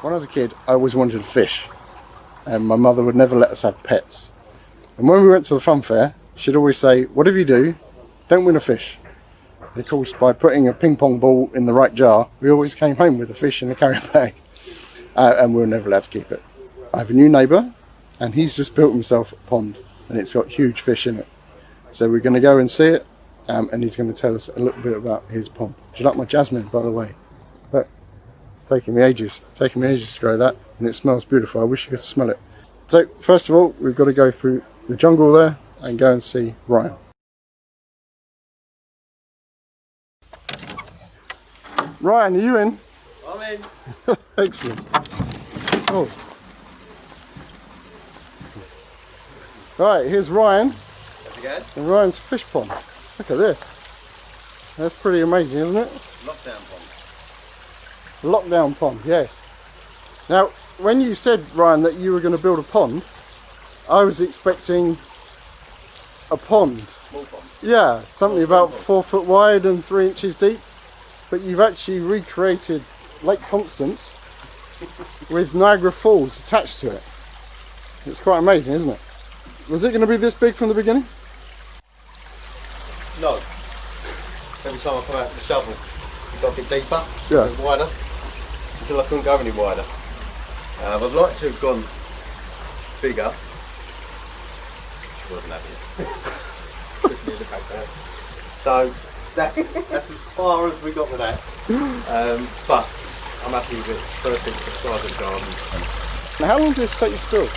When I was a kid, I always wanted a fish, and my mother would never let us have pets. And when we went to the fun fair, she'd always say, whatever you do, don't win a fish. And of course, by putting a ping pong ball in the right jar, we always came home with a fish in a carry bag, and we were never allowed to keep it. I have a new neighbour, and he's just built himself a pond, and it's got huge fish in it. So we're going to go and see it, and he's going to tell us a little bit about his pond. Do you like my jasmine, by the way? But it's taking me ages to grow that, and it smells beautiful. I wish you could smell it. So first of all, we've got to go through the jungle there and go and see Ryan. Ryan, are you in? I'm in. Excellent. Oh. Right, here's Ryan. How's it going? And Ryan's fish pond. Look at this. That's pretty amazing, isn't it? Lockdown pond. Lockdown pond, yes. Now, when you said, Ryan, that you were going to build a pond, I was expecting a pond. Small pond. Yeah, something about 4 foot wide and 3 inches deep. But you've actually recreated Lake Constance with Niagara Falls attached to it. It's quite amazing, isn't it? Was it going to be this big from the beginning? No. Every time I come out with the shovel, it got a bit deeper, Yeah. a bit wider, until I couldn't go any wider. I'd like to have gone bigger. She wasn't happy. So that's as far as we got with that. But I'm happy with it. Perfect for the size of the garden. Now, how long did this take you to build?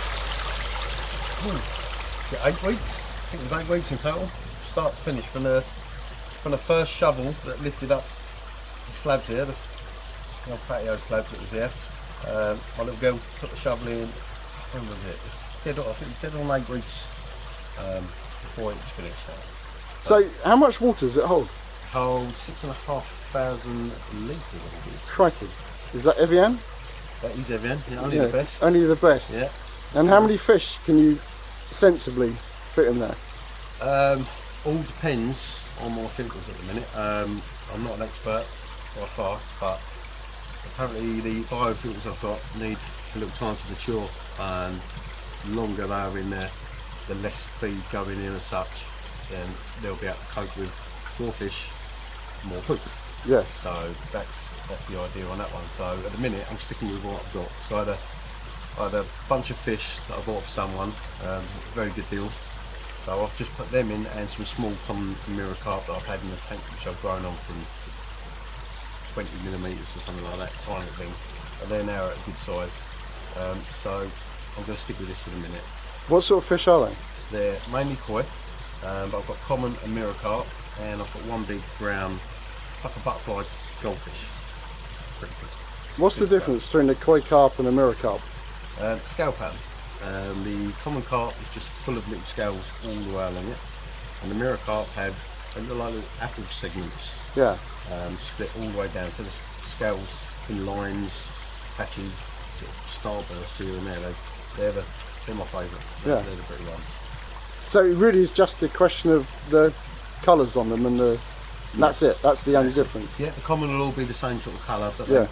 8 weeks. I think it was 8 weeks in total, start to finish. From the first shovel that lifted up the slabs here, the old patio slabs that was there. My little girl put the shovel in. When was it? I think it was dead on 8 weeks before it was finished. So, how much water does it hold? Holds 6,500 litres, I think it is. Crikey. Is that Evian? That is Evian, yeah, only the best. Only the best? Yeah. And how many fish can you sensibly fit in there? All depends on my filters at the minute. I'm not an expert by far, but apparently the bio filters I've got need a little time to mature, and the longer they are in there, the less feed going in as such, then they'll be able to cope with more fish, more poop. Yes. So that's the idea on that one. So at the minute I'm sticking with what I've got. So I had a bunch of fish that I bought for someone, very good deal. So I've just put them in, and some small common mirror carp that I've had in the tank, which I've grown on from 20mm or something like that, tiny things. And they're now at a good size. So I'm going to stick with this for the minute. What sort of fish are they? They're mainly koi, but I've got common and mirror carp, and I've got one big brown, like a butterfly goldfish. Pretty good. What's the difference between a koi carp and a mirror carp? Scale pattern. The common carp is just full of little scales all the way along it, and the mirror carp have they look like little apple segments, Yeah. split all the way down. So the scales in lines, patches, sort of starbursts here and there. They're my favourite. Yeah. They're the pretty ones. So it really is just a question of the colours on them, and that's it. That's the only difference. Yeah, the common will all be the same sort of colour, but Yeah.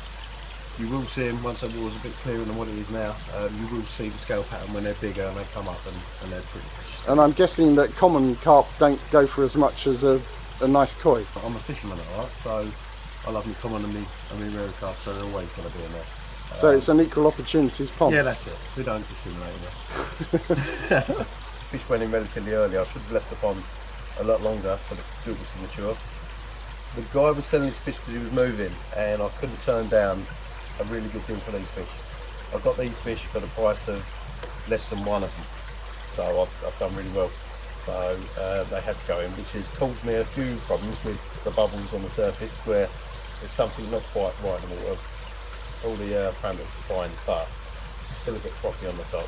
you will see them once the water's a bit clearer than what it is now. You will see the scale pattern when they're bigger and they come up, and they're pretty fish. And I'm guessing that common carp don't go for as much as a nice koi. But I'm a fisherman, alright, so I love me common and me mirror carp, so they're always going to be in there. So it's an equal opportunities pond. Yeah, that's it. We don't discriminate there. Fish went in relatively early. I should have left the pond a lot longer for the filters to mature. The guy was selling his fish because he was moving, and I couldn't turn down a really good deal for these fish. I got these fish for the price of less than one of them, so I've done really well. So they had to go in, which has caused me a few problems with the bubbles on the surface, where there's something not quite right in the water. All the parameters are fine, but still a bit frothy on the top.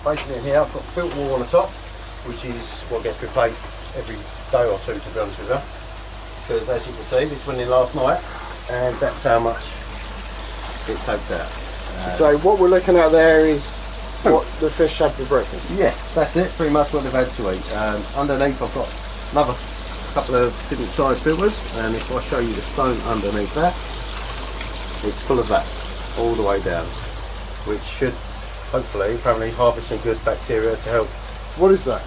Basically in here I've got filter wall on the top, which is what gets replaced every day or two, to be honest with you. Because as you can see, this went in last night, and that's how much it takes out. So what we're looking at there is what the fish had for breakfast. Yes, that's it, pretty much what they've had to eat. Underneath I've got another couple of different size filters, and if I show you the stone underneath that, it's full of that. all the way down, which should hopefully apparently harvest some good bacteria to help. What is that?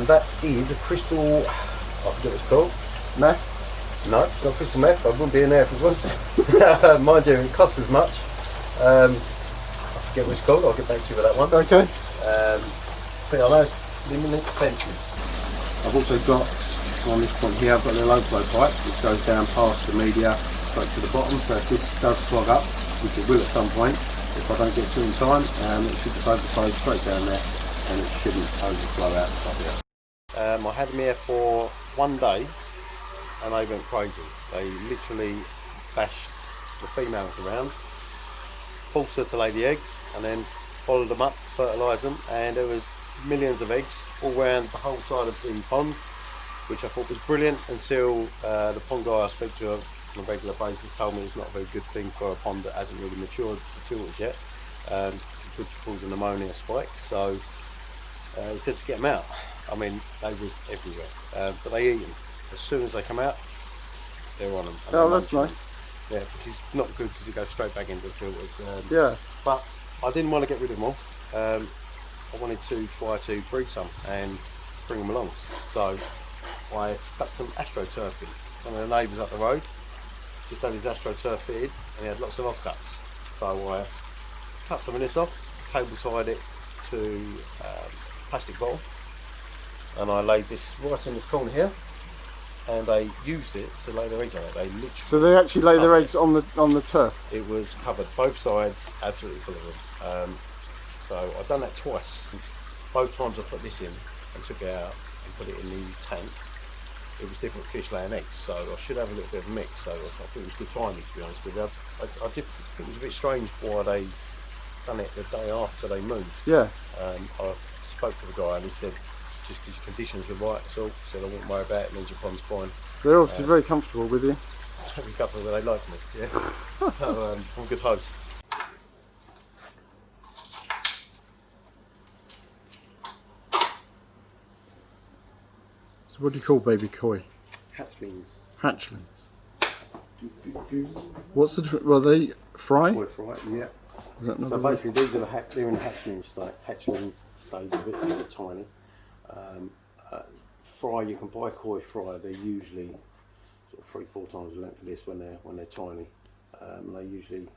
That is a crystal, I forget what it's called. Meth? No, it's not crystal meth. I wouldn't be in there if it was. Mind you, it costs as much. I forget what it's called. I'll get back to you with that one. Okay. But I know it's limited expensive. I've also got, on this point here, I've got an overflow pipe which goes down past the media straight to the bottom. So if this does clog up, which it will at some point, if I don't get to it in time, it should just overflow straight down there, and it shouldn't overflow out the top here. I had them here for 1 day, and they went crazy. They literally bashed the females around, forced her to lay the eggs, and then followed them up, fertilised them, and there was millions of eggs all around the whole side of the pond, which I thought was brilliant, until the pond guy I speak to on a regular basis told me it's not a very good thing for a pond that hasn't really matured the filters yet. It could cause a pneumonia spike, so he said to get them out. I mean, they was everywhere, but they eat them. As soon as they come out, they're on them. Oh, that's nice. Yeah, which is not good because it goes straight back into the filters. Yeah. But I didn't want to get rid of them all. I wanted to try to breed some and bring them along. So I stuck some AstroTurf in. One of the neighbours up the road just had his AstroTurf fitted, and he had lots of offcuts. So I cut some of this off, cable tied it to a plastic bottle, and I laid this right in this corner here, and they used it to lay their eggs on it. They literally. So they actually lay their eggs on the turf. It was covered both sides, absolutely full of them. So I've done that twice. Both times I put this in and took it out and put it in the tank, it was different fish laying eggs. So I should have a little bit of a mix. So I think it was good timing, to be honest with you. I did think it was a bit strange why they done it the day after they moved. Yeah. I spoke to the guy and he said just his conditions were right, so he said I wouldn't worry about it, means your pond's fine. They're obviously very comfortable with you. Very comfortable, they like me, yeah. So, I'm a good host. So what do you call baby koi? Hatchlings. Hatchlings. What's the difference? Well, they fry? We're fried, yeah. So basically these are they're in the hatchlings stage of it, they're tiny. Fry, you can buy koi fry, they're usually sort of 3-4 times the length of this when they're tiny. They usually,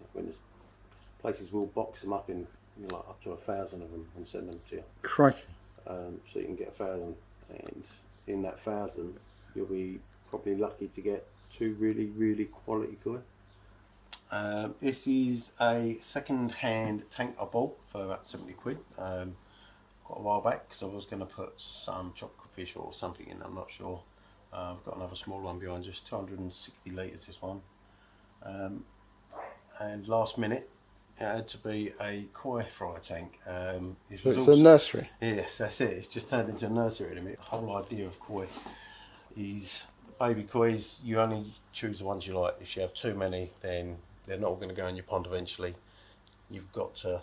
places will box them up in like up to 1,000 of them and send them to you. Crikey. So you can get 1,000, and in that 1,000 you'll be probably lucky to get 2 really quality koi. This is a second-hand tank I bought for about 70 quid. Got a while back because I was going to put some chocolate fish or something in, I'm not sure. I've got another small one behind, just 260 litres this one. And last minute it had to be a koi fry tank. So it's a nursery? Yes, that's it. It's just turned into a nursery in a minute. The whole idea of koi is, baby kois, you only choose the ones you like. If you have too many, then they're not all going to go in your pond eventually. You've got to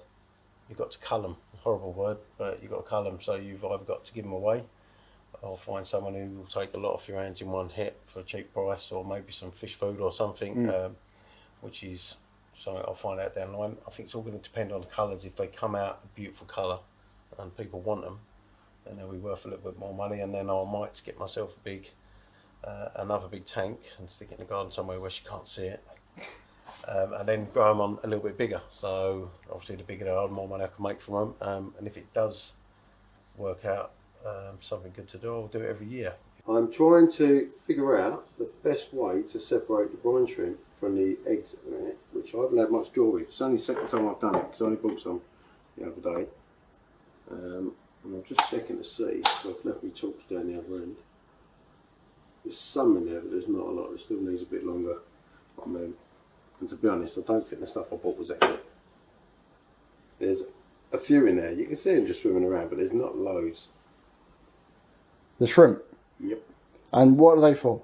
cull them. Horrible word, but you've got to cull them. So you've either got to give them away, or find someone who will take a lot off your hands in one hit for a cheap price, or maybe some fish food or something, which is something I'll find out down the line. I think it's all going to depend on the colours. If they come out a beautiful colour and people want them, then they'll be worth a little bit more money, and then I might get myself a big, another big tank and stick it in the garden somewhere where she can't see it. And then grow them on a little bit bigger. So obviously the bigger they are, the more money I can make from them. And if it does work out something good to do, I'll do it every year. I'm trying to figure out the best way to separate the brine shrimp from the eggs at the minute, which I haven't had much joy with. It's only the second time I've done it because I only bought some the other day. And I'm just checking to see, so I've left my torch down the other end. There's some in there, but there's not a lot. It still needs a bit longer. I mean, and to be honest, I don't think the stuff I bought was excellent. There's a few in there. You can see them just swimming around, but there's not loads. The shrimp? Yep. And what are they for?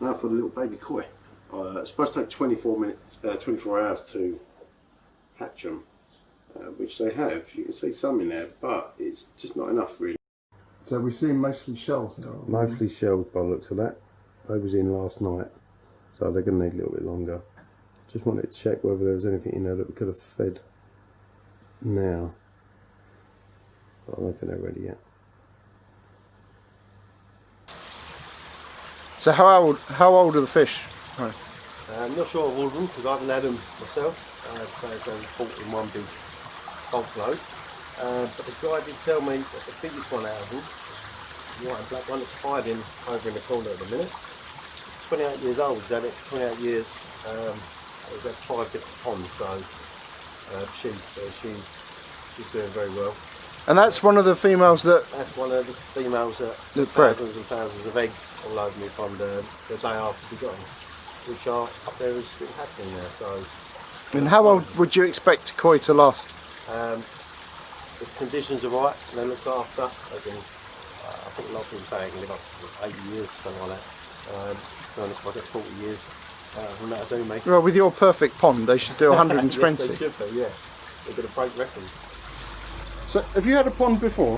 Now for the little baby koi. It's supposed to take 24 hours to hatch them, which they have. You can see some in there, but it's just not enough really. So we're seeing mostly shells now? Mostly shells by the looks of that. They was in last night, so they're going to need a little bit longer. Just wanted to check whether there was anything in there that we could have fed now. But I don't think they're ready yet. So how old are the fish? Right. I'm not sure of all of them because I haven't had them myself. So I've only bought in one big bulk load. But the guy did tell me that the biggest one out of them, the white and black one, that's hiding over in the corner at the minute. 28 years old, he's had it 28 years. He's had 5 different ponds, so she's doing very well. And that's one of the females that... That's one of the females that bred. thousands and thousands of eggs all over me from the day after we got them, which are up there as still hatching there. So. And how old would you expect koi to last? If conditions are right and they're looked after, they can, I think a lot of people say they can live up to 80 years, something like that. To be honest, if I get 40 years from that, I do make it. Well, with your perfect pond, they should do 120. Yes, they should be, yeah. They're going to break records. So, have you had a pond before?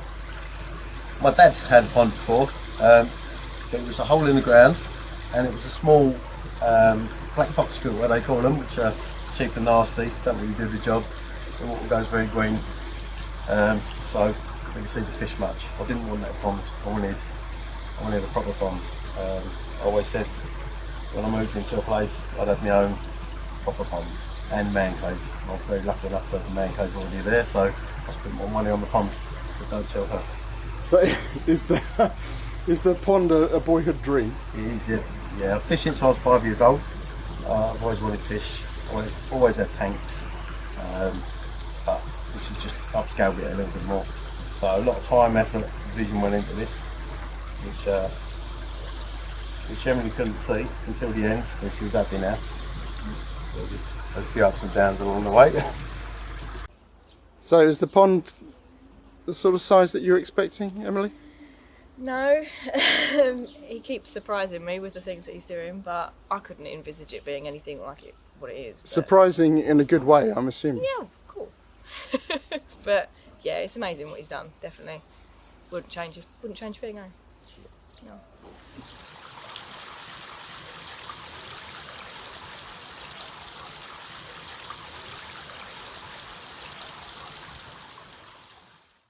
My dad had a pond before. It was a hole in the ground, and it was a small black box filter, they call them, which are cheap and nasty, don't really do the job. The water goes very green, so you can see the fish much. I didn't want that pond. I wanted a proper pond. I always said when I moved into a place, I'd have my own proper pond and man cave. I was very lucky enough to have the man cave already there, so I spent more money on the pond, but don't tell her. So, is the pond a boyhood dream? It is, yeah. Yeah, I've fished since I was 5 years old. I've always wanted fish, always had tanks, but this is just upscaled it a little bit more. So a lot of time, effort, vision went into this, which Emily couldn't see until the end, when she was happy now. There's a few ups and downs along the way. So is the pond the sort of size that you're expecting, Emily? No, he keeps surprising me with the things that he's doing, but I couldn't envisage it being anything like what it is. But... Surprising in a good way, I'm assuming. Yeah, of course. But yeah, it's amazing what he's done. Definitely, wouldn't change a thing. No.